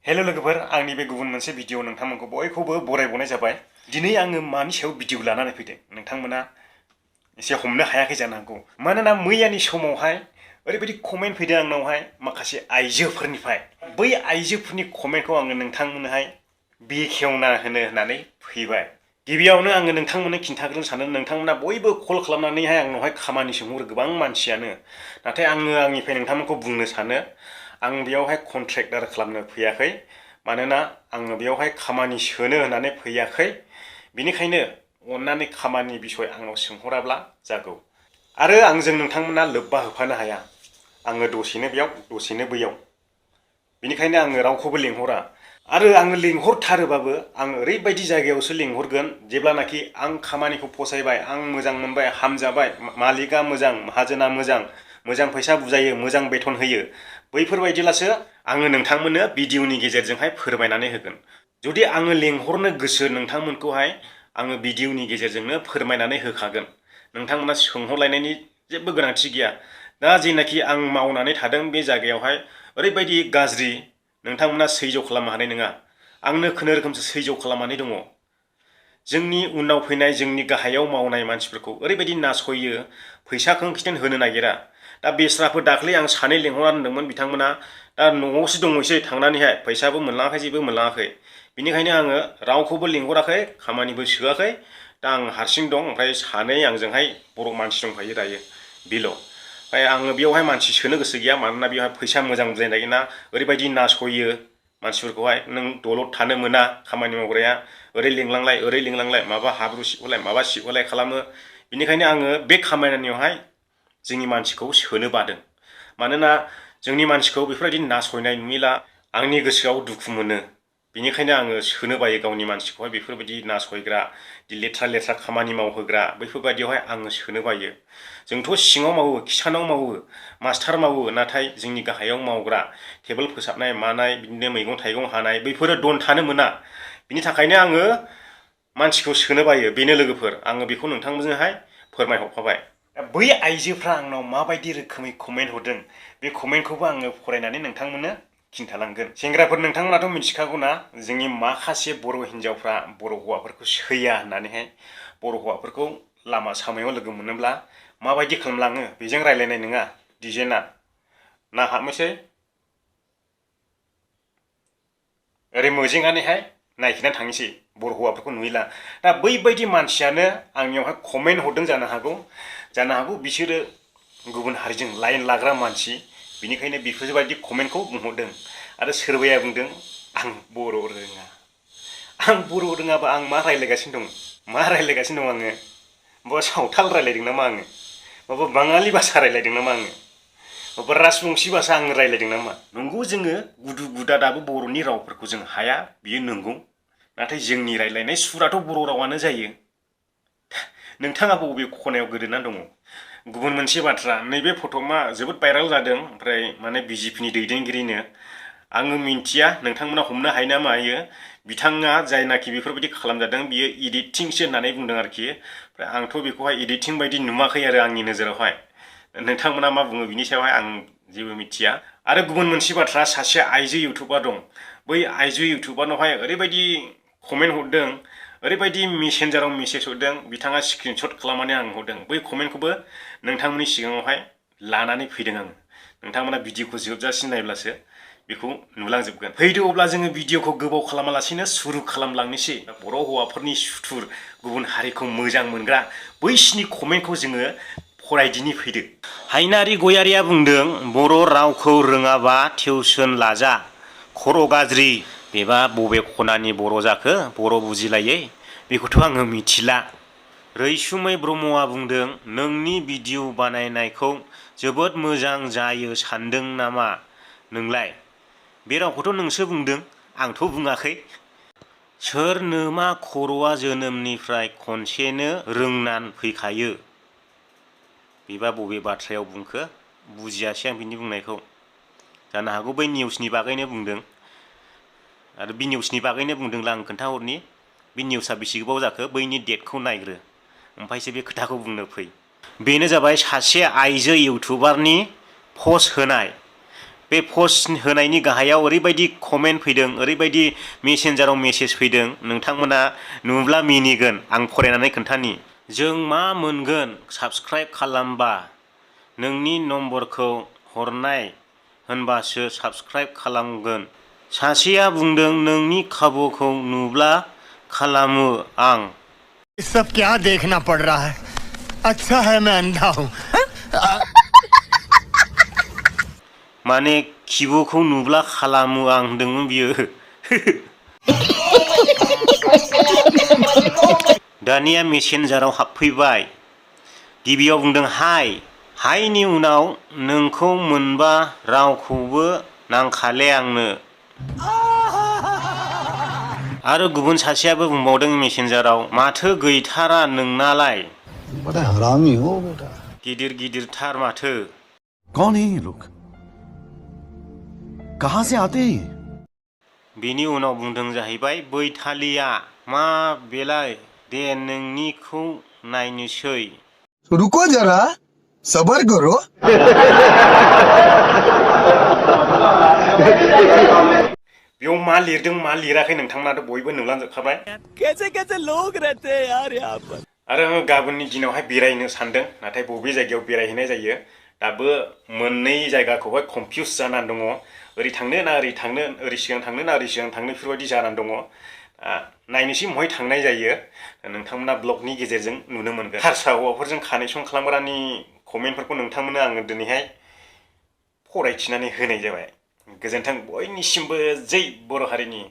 Hello लोगोफोर आंनि बे गुबुन मोनसे भिडिअ नोंथांमोनखौ बयखौबो बरायबावनाय जाबाय। दिनै आङो मानि सायाव भिडिअ लानानै फैदों नोंथांमोना एसे हमनो हायाखै जानो हागौ। मानोना मैयानि समावहाय ओरैबायदि कमेन्ट फैदों आंनावहाय माखासे आइजोफोरनिफ्राय। बै आइजोफोरनि कमेन्टखौ आङो नोंथांमोननोहाय बेखेवना होननानै फैबाय। गिबियावनो आङो नोंथांमोननो खिन्थाग्रोनो सानो नोंथांमोना बयबो कल खालामनानैहाय आंनावहाय खामानि सोंहरो गोबां मानसियानो। नाथाय आङो आंनिफ्राय नोंथांमोनखौ बुंनो सानो आं बेयावहाय कन्ट्रेक्टार खालामनो फैयाखै। मानोना आङो बेयावहाय खामानि सोनो होननानै फैयाखै। बिनिखायनो अन्नानै खामानि बिसय आंनाव सोंहराब्ला जागौ। आरो आंजों नोंथांमोना लोब्बा होफानो हाया। आङो दसेनो बेयाव दसेनो बैयाव। बिनिखायनो आङो रावखौबो लेंहरा। आरो आङो लेंहरथारोबाबो आं ओरैबायदि जायगायावसो लेंहरगोन जेब्लानाखि आं खामानिखौ फसायबाय, आं मोजां मोनबाय, हामजाबाय, मालिकआ मोजां, माहाजोना मोजां फैसा बुजायो, मोजां बेथन होयो, बैफोरबायदिब्लासो आङो नोंथांमोननो भिडिअनि गेजेरजोंहाय फोरमायनानै होगोन। जुदि आङो लेंहरनो गोसो नोंथांमोनखौहाय आङो भिडिअनि गेजेरजोंनो फोरमायनानै होखागोन। नोंथांमोना सोंहरलायनायनि जेबो गोनांथि गैया। दा जेनाखि आं मावनानै थादों बे जायगायावहाय ओरैबायदि गाज्रि नोंथांमोना सैज्य खालामनो हानाय नङा। आंनो खुनुरुखुमसो सैज्य खालामनानै दङ। जोंनि उनाव फैनाय जोंनि गाहायाव मावनाय मानसिफोरखौ ओरैबायदि नासयो, फैसा खिथेन होनो नागिरा। दा बेस्राफोर दाख्लै आं सानै लेंहरना दोनदोंमोन, बिथांमोना दा न'आवसो दंहैसै थांनानैहाय फैसाबो मोनलाङाखै, जेबो मोनलाङाखै। बिनिखायनो आङो रावखौबो लेंहराखै, खामानिबो सोआखै। दा आं हारसिं दं, ओमफ्राय सानै आंजोंहाय बर' मानसि दंफायो दायो बेल'। ओमफ्राय आङो बेयावहाय मानसि सोनो गोसो गैया। मानोना बेवहाय फैसा मोजां बुजायनो नागिरना ओरैबायदि नासयो मानसिफोरखौहाय। नों दलद थानो मोना, खामानि मावग्राया ओरै लिंलांलाय माबा हाब्रु सिखलाय माबा सिखलाय खालामो। बिनिखायनो आङो बे खामानियावहाय जोंनि मानसिखौ सोनो बादों। मानोना जोंनि मानसिखौ बेफोरबायदि नासयनाय नुयोला आंनि गोसोआव दुखु मोनो। बिनिखायनो आङो सोनो बायो गावनि मानसिखौहाय बेफोरबायदि नासयग्रा, लेथ्रा खामानि मावहोग्रा बैफोरबायदियावहाय आङो सोनो बायो। जोंथ' सिङाव मावो, किसानाव मावो, मास्टार मावो, नाथाय जोंनि गाहायाव मावग्रा टेबोल फोसाबनाय मानाय बिदिनो मैगं थाइगं हानाय बैफोरो दन थानो मोना। बिनि थाखायनो आङो मानसिखौ सोनो बायो। बेनो लोगोफोर, आङो बेखौ नोंथांमोनजोंहाय फोरमायहरखाबाय। बै आइजोफ्रा आंनाव माबायदि रोखोमै कमेन्ट हरदों बे कमेन्टखौबो आङो फरायनानै नोंथांमोननो खिन्थालांगोन। सेंग्राफोर नोंथांमोनाथ' मिथिखागौना जोंनि माखासे बर' हिन्जावफ्रा बर' हौवाफोरखौ सैया होननानैहाय। बर' हौवाफोरखौ लामा सामायाव लोगो मोनोब्ला माबायदि खालामलाङो, बेजों रायलायनाय नङा डिजेना ना हाबनोसै ओरै मोजेंनानैहाय नायखिनानै थांनोसै बर' हौवाफोरखौ नुयोला। दा बैबायदि मानसियानो आंनियावहाय कमेन्ट हरदों जानो हागौ बिसोरो गुबुन हारिजों लाइन लाग्रा मानसि। बिनिखायनो बेफोरबायदि कमेन्टखौ बुंहरदों। आरो सोरबाया बुंदों आं बर' रोङा। आं बर' रोङाबा आं मा रायज्लायगासिनो दं आङो? माबा सावथाल रायज्लायदों नामा आङो? माबा बाङालि भाषा रायज्लायदों नामा आङो? माबा राजबंसि भाषा आङो रायज्लायदों नामा? नंगौ, जोङो गुदु गुदा दाबो बर'नि रावफोरखौ जों हाया, बियो नंगौ। नाथाय जोंनि रायज्लायनाय सुराथ' बर' रावानो जायो। नोंथाङा बबे खनायाव गोदोनानै दङ? गुबुन मोनसे बाथ्रा, नैबे फट'आ जोबोद भाइराल जादों, ओमफ्राय माने बिजेपिनि दैदेनगिरिनो। आङो मिन्थिया नोंथांमोना हमनो हायो ना मायो। बिथाङा जायनाखि बेफोरबायदि खालामजादों बियो इडिटिंसो होननानै बुंदों आरोखि। ओमफ्राय आंथ' बेखौहाय इडिटिं बायदि नुवाखै आरो आंनि नोजोरावहाय। नोंथांमोना मा बुङो बिनि सायावहाय आं जेबो मिथिया। आरो गुबुन मोनसे बाथ्रा, सासे आइजो इउटुबार दं। बै आइजो इउटुबारनावहाय ओरैबायदि कमेन्ट हरदों, ओरैबायदि मेसेन्जाराव मेसेज हरदों, बिथाङा स्क्रिनशट खालामनानै आं हरदों। बै कमेन्टखौबो नोंथांमोननि सिगाङावहाय लानानै फैदों आङो। नोंथांमोना भिडिअखौ जोबजासिम नायब्लासो बेखौ नुलांजोबगोन। फैदो अब्ला जोङो भिडिअखौ गोबाव खालामालासिनो सुरु खालामलांनोसै। बर' हौवाफोरनि सुथुर, गुबुन हारिखौ मोजां मोनग्रा बैसिनि कमेन्टखौ जोङो फरायदिनि फैदो। हायनारि गयारिया बुंदों बर' रावखौ रोङाबा टिउसन लाजा, खर' गाज्रि। बेबा बबे खनानि बर' जाखो बर' बुजिलायै? बेखौथ' आङो मिथिला। रैसुमै ब्रह्मआ बुंदों नोंनि भिडिअ बानायनायखौ जोबोद मोजां जायो सानदों नामा नोंलाय? बे रावखौथ' नोंसो बुंदों, आंथ' बुङाखै। सोरनो मा खर'आ जोनोमनिफ्राय खनसेनो रोंनान फैखायो? बेबा बबे बाथ्रायाव बुंखो? बुजियासै आं बिनि बुंनायखौ। जानो हागौ बै निउसनि बागैनो बुंदों। आरो बि निउसनि बागैनो बुंदोंब्ला आं खोन्थाहरनि। बे निउसआ बेसे गोबाव जाखो बैनि डेटखौ नायग्रो, ओमफ्रायसो बे खोथाखौ बुंनो फै। बेनो जाबाय सासे आइजो इउटुबारनि पस्ट होनाय। बे पस्ट होनायनि गाहायाव ओरैबायदि कमेन्ट फैदों, ओरैबायदि मेसेन्जाराव मेसेज फैदों, नोंथांमोना नुब्ला मिनिगोन। आं फरायनानै खोन्थानि। जों मा मोनगोन साबस्क्राइब खालामबा? नोंनि नम्बरखौ हरनाय होनबासो साबस्क्राइब खालामगोन। सासेया बुंदों नोंनि खाबुखौ नुब्ला खालामो आं। ये सब क्या देखना पड़ रहा है? अच्छा है मैं अंधा हूँ। माने खिबुखौ नुब्ला खालामो आं होनदोंमोन बियो। दानिया मेसेन्जाराव हाबफैबाय। गिबियाव बुंदों हाय। हायनि उनाव नोंखौ मोनबा रावखौबो नांखाले आंनो। आरो गुबुन सासेयाबो बुंबावदों मेसेन्जाराव, माथो गैथारा नोंनालाय? बड़ा हरामी हो बेटा। गिदिर गिदिरथार माथो। कौन है ये लोग? कहां से आते हैं ये? बेनि उनाव बुंदों जाहैबाय बैथालिया, मा बेलाय दे नोंनिखौ नायनोसै। रुको जरा सबर करो। बेयाव मा लिरदों मा लिराखै नोंथांमोनाथ' बयबो नुलांजोबखाबाय। कैसे कैसे लोग रहते हैं यार यहाँ पर। आरो आङो गाबोननि दिनावहाय बेरायनो सानदों, नाथाय बबे जायगायाव बेरायहैनाय जायो दाबो मोननै जायगाखौहाय कनफिउस जानानै दङ। ओरै थांनो ना ओरै थांनो, ओरै सिगां थांनो ना ओरै सिगां थांनो, बेफोरबायदि जानानै दङ। नायनोसै बहाय थांनाय जायो, नोंथांमोना ब्लगनि गेजेरजों नुनो मोनगोन। हारसा हौवाफोरजों कानेक्सन खालामग्रानि कमेन्टफोरखौ नोंथांमोननो आङो दिनैहाय फरायथिनानै होनाय जाबाय। गोजोन्थों बयनिसिमबो जै बर' हारिनि।